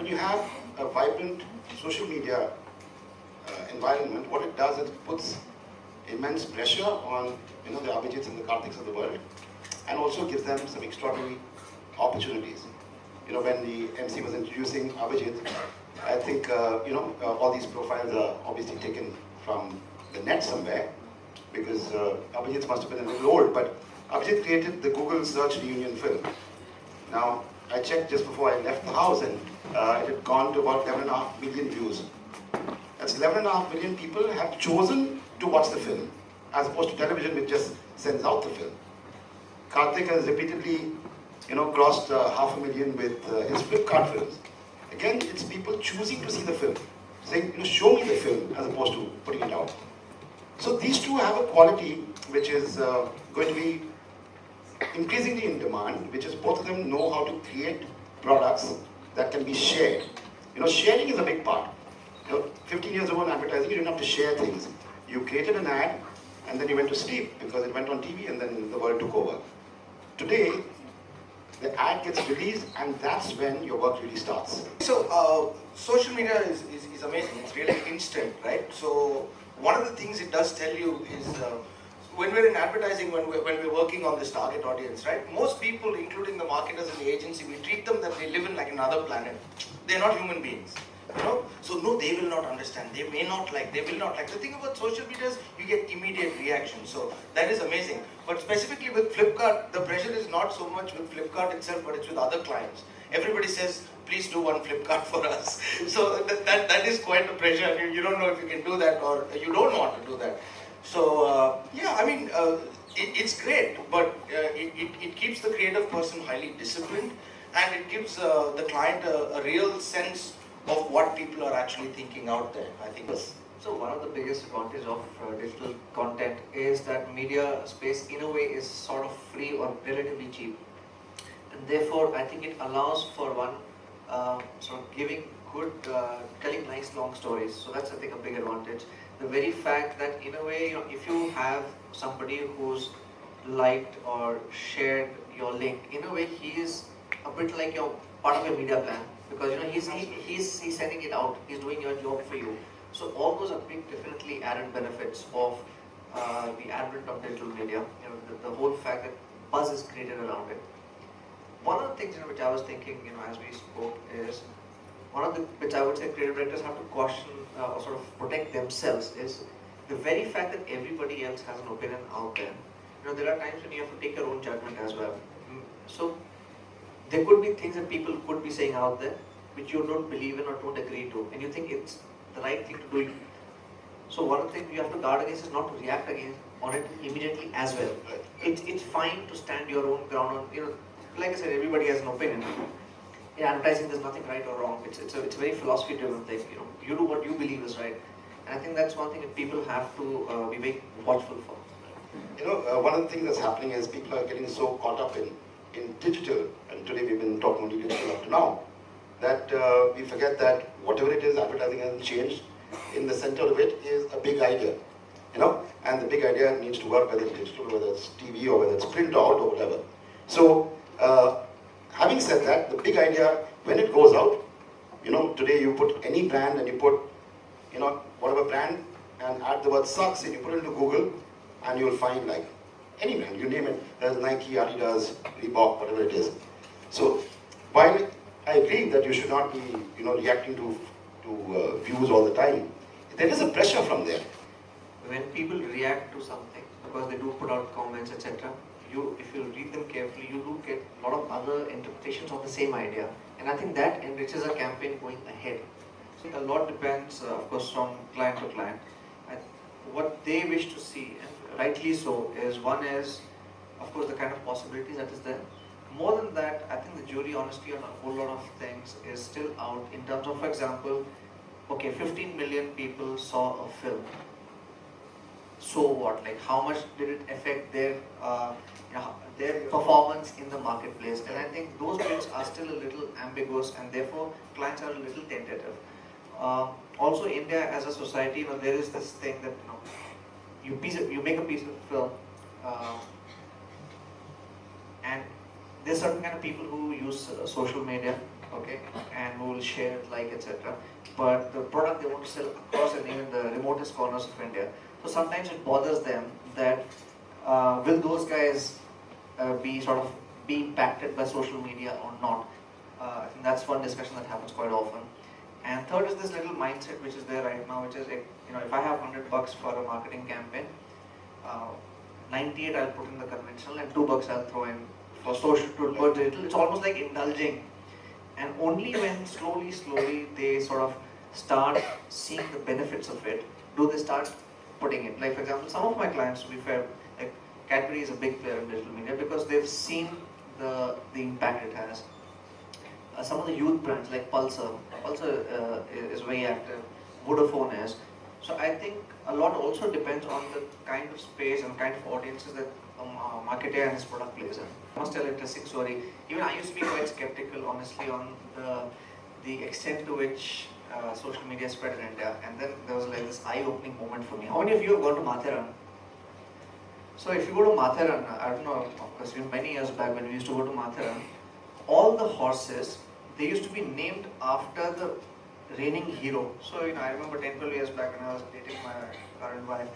when you have a vibrant social media environment, what it does is it puts immense pressure on the Abhijits and the Kartiks of the world, and also gives them some extraordinary opportunities. When the MC was introducing Abhijit, I think all these profiles are obviously taken from the net somewhere, because Abhijit must have been a little old, but Abhijit created the Google search reunion film. Now, I checked just before I left the house, and it had gone to about 11.5 million views. That's 11.5 million people have chosen to watch the film, as opposed to television, which just sends out the film. Kartik has repeatedly, crossed 500,000 with his Flipkart films. Again, it's people choosing to see the film, saying, show me the film, as opposed to putting it out. So these two have a quality which is going to be increasingly in demand, which is both of them know how to create products that can be shared. Sharing is a big part. 15 years ago in advertising, you didn't have to share things. You created an ad, and then you went to sleep because it went on TV, and then the world took over. Today, the ad gets released, and that's when your work really starts. So, social media is amazing. It's really instant, right? So, one of the things it does tell you is, when we're in advertising, when we're working on this target audience, right? Most people, including the marketers and the agency, we treat them that they live in like another planet. They're not human beings. So no, they will not understand. They may not like. They will not like. The thing about social media is you get immediate reaction. So that is amazing. But specifically with Flipkart, the pressure is not so much with Flipkart itself, but it's with other clients. Everybody says, please do one Flipkart for us. So that is quite a pressure. You don't know if you can do that, or you don't want to do that. So yeah, I mean, it's great, but it keeps the creative person highly disciplined, and it gives the client a real sense of what people are actually thinking out there, I think. So one of the biggest advantages of digital content is that media space in a way is sort of free or relatively cheap. And therefore, I think it allows for one sort of giving good, telling nice long stories. So that's, I think, a big advantage. The very fact that in a way, if you have somebody who's liked or shared your link, in a way he is a bit like your part of your media plan. Because he's sending it out, he's doing your job for you. So all those are big, definitely added benefits of the advent of digital media. The whole fact that buzz is created around it. One of the things which I was thinking, as we spoke, is one of the which I would say creative directors have to caution or sort of protect themselves is the very fact that everybody else has an opinion out there. There are times when you have to take your own judgment as well. So there could be things that people could be saying out there which you don't believe in or don't agree to, and you think it's the right thing to do. So one of the things you have to guard against is not to react on it immediately as well. It's fine to stand your own ground on, like I said, everybody has an opinion. In advertising, there's nothing right or wrong. It's a very philosophy-driven thing. You do what you believe is right, and I think that's one thing that people have to be very watchful for. One of the things that's happening is people are getting so caught up in digital, and today we've been talking only digital up to now, that we forget that whatever it is, advertising hasn't changed. In the center of it is a big idea, and the big idea needs to work, whether it's digital, whether it's TV, or whether it's print out, or whatever. So, having said that, the big idea, when it goes out, today you put any brand and you put, whatever brand and add the word sucks and you put it into Google, and you'll find like any brand, you name it. There's Nike, Adidas, Reebok, whatever it is. So, while I agree that you should not be, reacting to views all the time, there is a pressure from there. When people react to something, because they do put out comments, etc., if you read them carefully, you do get a lot of other interpretations of the same idea. And I think that enriches a campaign going ahead. So a lot depends, of course, from client to client. And what they wish to see, and rightly so, is one is, of course, the kind of possibilities that is there. More than that, I think the jury honesty on a whole lot of things is still out in terms of, for example, okay, 15 million people saw a film. So what? Like, how much did it affect their performance in the marketplace? And I think those bits are still a little ambiguous, and therefore clients are a little tentative. Also, India as a society, there is this thing that you make a piece of film, and there's certain kind of people who use social media okay, and we will share, like, etc. But the product they want to sell across and even the remotest corners of India. So sometimes it bothers them that will those guys be impacted by social media or not? I think that's one discussion that happens quite often. And third is this little mindset which is there right now, which is, if I have $100 for a marketing campaign, 98 I'll put in the conventional and $2 I'll throw in for social to digital. It's almost like indulging. And only when slowly they sort of start seeing the benefits of it, do they start putting it. Like, for example, some of my clients, to be fair, like Cadbury is a big player in digital media because they've seen the impact it has. Some of the youth brands like Pulsar is very active, Vodafone is. So I think a lot also depends on the kind of space and kind of audiences that a marketer and his product plays in. I must tell an interesting story. Even I used to be quite skeptical, honestly, on the extent to which social media spread in India. And then there was like this eye-opening moment for me. How many of you have gone to Matheran? So if you go to Matheran, I don't know, of course, many years back when we used to go to Matheran, all the horses, they used to be named after the reigning hero. So, I remember 10-12 years back when I was dating my current wife.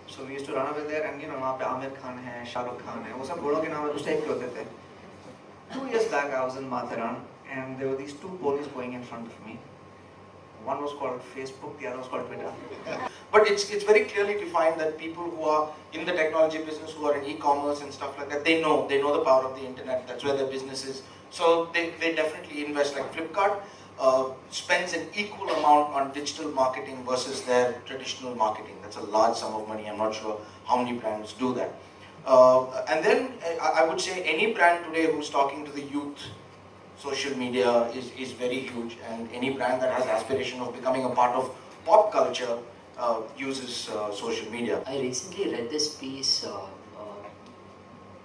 So we used to run over there and, वहाँ पे आमिर खान है, शाहरुख खान है, वो सब घोड़ों के नाम उस टाइप के होते थे. 2 years back I was in Matheran and there were these two ponies going in front of me. One was called Facebook, the other was called Twitter. But it's very clearly defined that people who are in the technology business, who are in e-commerce and stuff like that, they know the power of the internet. That's where their business is. So they definitely invest. Like Flipkart spends an equal amount on digital marketing versus their traditional marketing. That's a large sum of money. I'm not sure how many brands do that. And then I would say any brand today who's talking to the youth, social media is very huge, and any brand that has aspiration of becoming a part of pop culture uses social media. I recently read this piece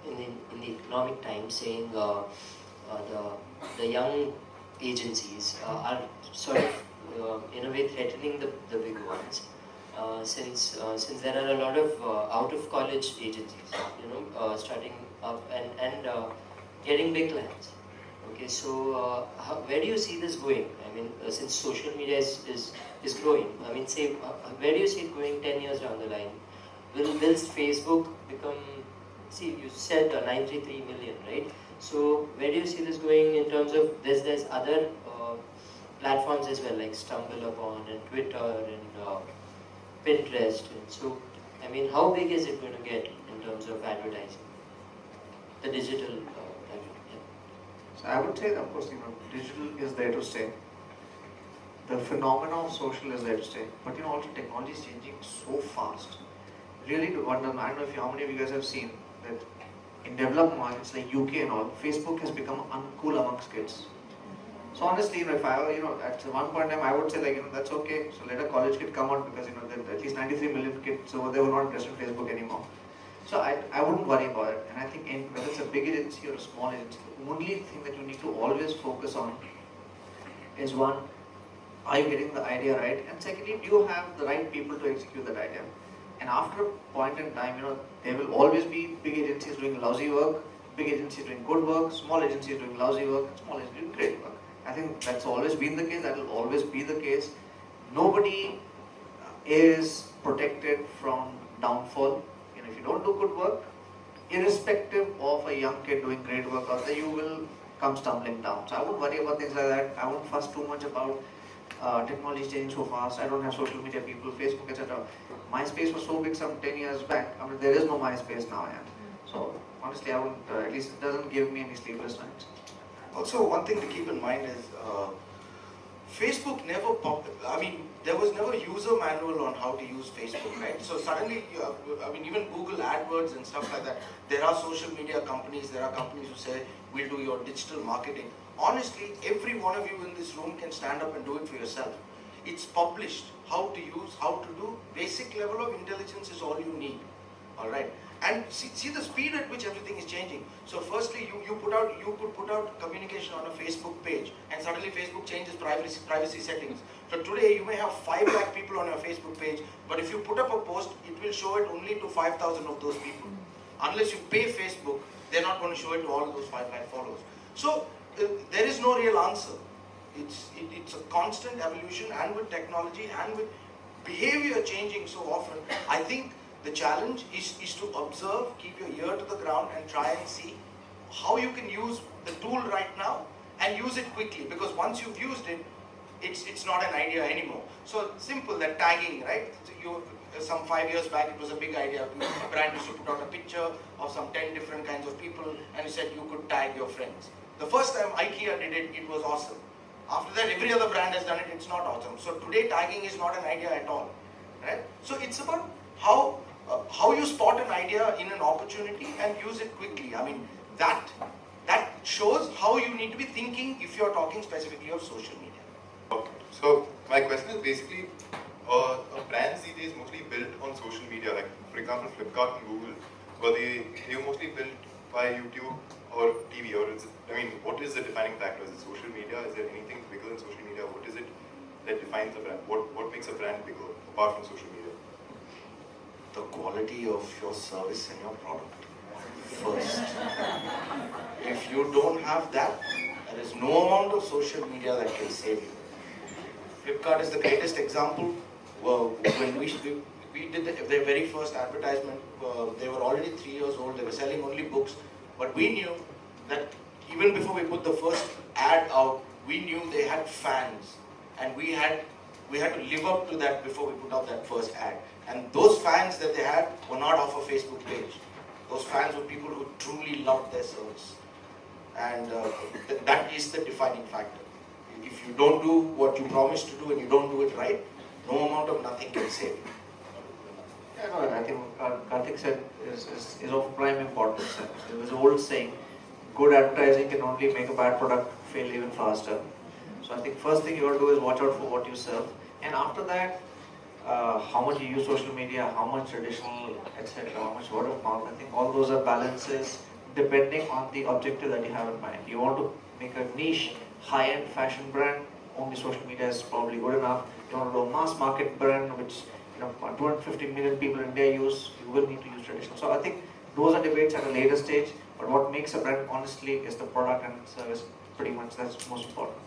in the Economic Times saying the young agencies are sort of in a way threatening the big ones since there are a lot of out of college agencies starting up and getting big clients. Okay, so where do you see this going? I mean, since social media is growing, I mean, say, where do you see it going 10 years down the line? Will Facebook become, see, you said 93 million, right? So where do you see this going in terms of, there's other platforms as well, like StumbleUpon and Twitter and Pinterest. And so, I mean, how big is it going to get in terms of advertising? The digital platform. So I would say that, of course, digital is there to stay. The phenomenon of social is there to stay. But also technology is changing so fast. Really to wonder, I don't know how many of you guys have seen that in developed markets like UK and all, Facebook has become uncool amongst kids. So honestly, if I were, at one point in time, I would say that's okay. So let a college kid come out because, there at least 93 million kids over there were not interested in Facebook anymore. So I wouldn't worry about it. And I think whether it's a big agency or a small agency, the only thing that you need to always focus on is one, are you getting the idea right? And secondly, do you have the right people to execute that idea? And after a point in time, there will always be big agencies doing lousy work, big agencies doing good work, small agencies doing lousy work, small agencies doing great work. I think that's always been the case, that will always be the case. Nobody is protected from downfall. If you don't do good work, irrespective of a young kid doing great work out there, you will come stumbling down. So I wouldn't worry about things like that. I won't fuss too much about technology changing so fast. I don't have social media people, Facebook, etc. MySpace was so big some 10 years back. I mean, there is no MySpace now yet. So honestly, I wouldn't, at least it doesn't give me any sleepless nights. Also, one thing to keep in mind is Facebook never popped. I mean, there was never a user manual on how to use Facebook, right? So suddenly, even Google AdWords and stuff like that, there are social media companies, there are companies who say, we'll do your digital marketing. Honestly, every one of you in this room can stand up and do it for yourself. It's published. How to use, how to do, basic level of intelligence is all you need, all right? And see the speed at which everything is changing. So firstly, you could put out communication on a Facebook page, and suddenly Facebook changes privacy settings. So today you may have 5 lakh people on your Facebook page, but if you put up a post, it will show it only to 5,000 of those people. Unless you pay Facebook, they're not going to show it to all of those 5 lakh followers. So there is no real answer. It's a constant evolution, and with technology and with behavior changing so often. I think the challenge is to observe, keep your ear to the ground, and try and see how you can use the tool right now and use it quickly, because once you've used it, it's not an idea anymore. So simple, that tagging, right? Some 5 years back, it was a big idea. A brand used to put out a picture of some 10 different kinds of people, and you said you could tag your friends. The first time Iyer did it, it was awesome. After that, every other brand has done it, it's not awesome. So today, tagging is not an idea at all, right? So it's about how you spot an idea in an opportunity and use it quickly. I mean, that shows how you need to be thinking if you're talking specifically of social media. So my question is basically, brands these days mostly built on social media, like for example Flipkart and Google, were they were mostly built by YouTube or TV, or is it, I mean, what is the defining factor? Is it social media? Is there anything bigger than social media? What is it that defines a brand? What makes a brand bigger apart from social media? The quality of your service and your product first. If you don't have that, there is no amount of social media that can save you. Flipkart is the greatest example. When we did their very first advertisement, they were already 3 years old, they were selling only books, but we knew that even before we put the first ad out, we knew they had fans, and we had to live up to that before we put out that first ad. And those fans that they had were not off a Facebook page. Those fans were people who truly loved their service. And that is the defining factor. If you don't do what you promised to do and you don't do it right, no amount of nothing can save you. Yeah, no, I think what Kartik said is of prime importance. There was an old saying, good advertising can only make a bad product fail even faster. So I think first thing you got to do is watch out for what you serve. And after that, how much you use social media, how much traditional, etc., how much word of mouth. I think all those are balances depending on the objective that you have in mind. You want to make a niche, high-end fashion brand, only social media is probably good enough. You want to do a mass market brand, which 250 million people in India use, you will need to use traditional. So I think those are debates at a later stage, but what makes a brand honestly is the product and service. Pretty much that's most important.